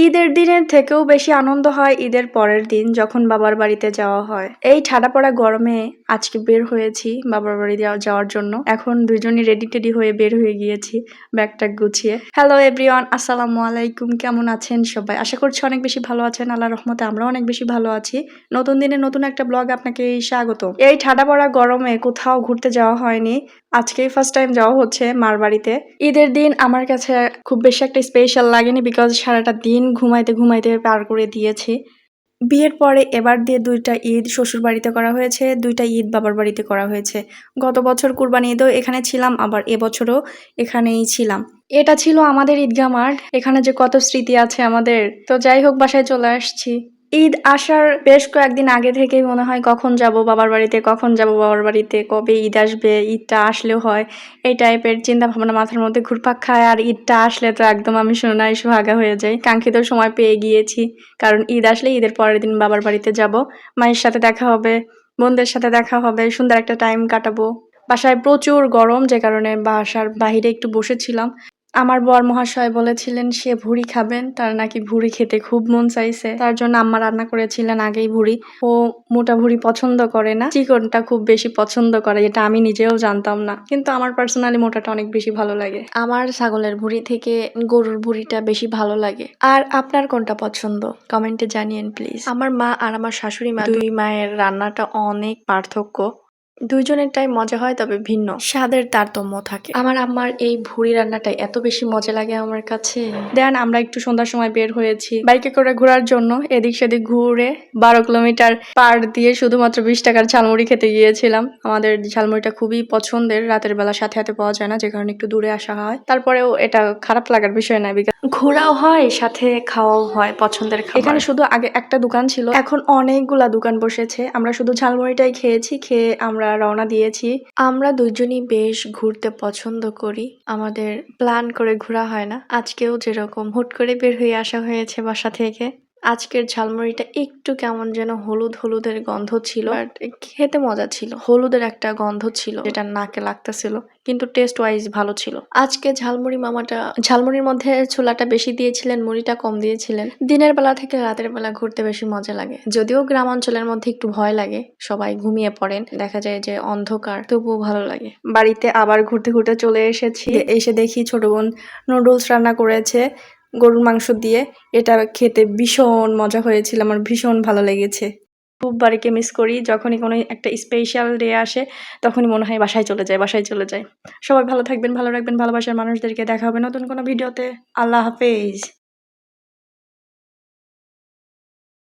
ঈদের দিনের থেকেও বেশি আনন্দ হয় ঈদের পরের দিন যখন বাবার বাড়িতে যাওয়া হয়। এই ঠাডা পড়া গরমে আজকে বের হয়েছি বাবার বাড়ি যাওয়ার জন্য। এখন দুজনই রেডি টেডি হয়ে বের হয়ে গিয়েছি ব্যাগ ট্যাগ গুছিয়ে। হ্যালো এভরিওয়ান, আসসালামু আলাইকুম। কেমন আছেন সবাই? আশা করছি অনেক বেশি ভালো আছেন। আল্লাহর রহমতে আমরা অনেক বেশি ভালো আছি। নতুন দিনে নতুন একটা ব্লগ আপনাকে স্বাগত। এই ঠাডা পড়া গরমে কোথাও ঘুরতে যাওয়া হয়নি। আজকেই ফার্স্ট টাইম যাওয়া হচ্ছে মার বাড়িতে। ঈদের দিন আমার কাছে খুব বেশি একটা স্পেশাল লাগেনি, বিকজ সারাটা দিন ঘুমাইতে ঘুমাইতে পার করে দিয়েছি। বিয়ের পরে এবার দিয়ে ২টা ঈদ শ্বশুর বাড়িতে করা হয়েছে, ২টা ঈদ বাবার বাড়িতে করা হয়েছে। গত বছর কুরবানি ঈদেও এখানে ছিলাম, আবার এবছরও এখানেই ছিলাম। এটা ছিল আমাদের ঈদগাহ মাঠ। এখানে যে কত স্মৃতি আছে আমাদের। তো যাই হোক, বাসায় চলে আসছি। ঈদ আসার বেশ কয়েকদিন আগে থেকেই মনে হয় কখন যাব বাবার বাড়িতে, কখন যাব বাবার বাড়িতে, কবে ঈদ আসবে, ঈদটা আসলেও হয়, এই টাইপের চিন্তা ভাবনা মাথার মধ্যে ঘুরপাক খায়। আর ঈদটা আসলে তো একদম আমি সোনায় সোহাগা হয়ে যাই। কাঙ্ক্ষিত সময় পেয়ে গিয়েছি, কারণ ঈদ আসলে ঈদের পরের দিন বাবার বাড়িতে যাব। মায়ের সাথে দেখা হবে, বোনদের সাথে দেখা হবে, সুন্দর একটা টাইম কাটাবো। বাসায় প্রচুর গরম, যে কারণে বাসার বাহিরে একটু বসেছিলাম। আমার বর মহাশয় বলেছিলেন সে ভুড়ি খাবেন, তার নাকি ভুড়ি খেতে খুব মন চাইছে। তার জন্য আম্মা রান্না করেছিলেন আগেই ভুড়ি। ও মোটা ভুড়ি পছন্দ করে না, চিকনটা খুব বেশি পছন্দ করে। এটা আমি নিজেও জানতাম না, কিন্তু আমার পার্সোনালি মোটাটা অনেক বেশি ভালো লাগে। আমার ছাগলের ভুড়ি থেকে গরুর ভুড়িটা বেশি ভালো লাগে। আর আপনার কোনটা পছন্দ কমেন্টে জানিয়েন প্লিজ। আমার মা আর আমার শাশুড়ি মা, দুই মায়ের রান্নাটা অনেক পার্থক্য। দুইজনেরটাই মজা হয়, তবে ভিন্ন স্বাদের তারতম্য থাকে। আমার আম্মার এই ভুড়ি রান্নাটাই এত বেশি মজা লাগে আমার কাছে। দেন আমরা একটু সন্ধ্যার সময় বের হয়েছি বাইকে করে ঘোরার জন্য। এদিক সেদিক ঘুরে ১২ কিলোমিটার পার দিয়ে শুধুমাত্র ২০ টাকার ঝালমুড়ি খেতে গিয়েছিলাম। আমাদের ঝালমুড়িটা খুবই পছন্দের, রাতের বেলা সাথে হাতে পাওয়া যায় না, যে কারণে একটু দূরে আসা হয়। তারপরেও এটা খারাপ লাগার বিষয় না, বিকজ ঘোরাও হয় সাথে খাওয়াও হয় পছন্দের খাবার। এখানে শুধু আগে একটা দোকান ছিল, এখন অনেকগুলা দোকান বসেছে। আমরা শুধু ঝালমুড়িটাই খেয়েছি, খেয়ে আমরা রওনা দিয়েছি। আমরা দুইজনই বেশ ঘুরতে পছন্দ করি, আমাদের প্ল্যান করে ঘোরা হয় না। আজকেও যেরকম হুট করে বের হয়ে আসা হয়েছে বাসা থেকে। আজকের ঝালমুড়িটা একটু কেমন যেন হলুদ হলুদের গন্ধ ছিল, বাট খেতে মজা ছিল। হলুদের একটা গন্ধ ছিল যেটা নাকে লাগতেছিল, কিন্তু টেস্ট ওয়াইজ ভালো ছিল। আজকে ঝালমুড়ি মামাটা ঝালমুড়ির মধ্যে ছোলাটা বেশি দিয়েছিলেন, মুড়িটা কম দিয়েছিলেন। দিনের বেলা থেকে রাতের বেলা ঘুরতে বেশি মজা লাগে, যদিও গ্রাম অঞ্চলের মধ্যে একটু ভয় লাগে, সবাই ঘুমিয়ে পড়েন, দেখা যায় যে অন্ধকার, তবুও ভালো লাগে। বাড়িতে আবার ঘুরতে ঘুরতে চলে এসেছি। এসে দেখি ছোট বোন নুডলস রান্না করেছে গরুর মাংস দিয়ে। এটা খেতে ভীষণ মজা হয়েছিল, আমার ভীষণ ভালো লেগেছে। খুব বাড়িকে মিস করি। যখনই কোনো একটা স্পেশাল ডে আসে তখনই মনে হয় বাসায় চলে যায়, বাসায় চলে যায়। সবাই ভালো থাকবেন, ভালো রাখবেন ভালোবাসার মানুষদেরকে। দেখা হবে নতুন কোনো ভিডিওতে। আল্লাহ হাফেজ।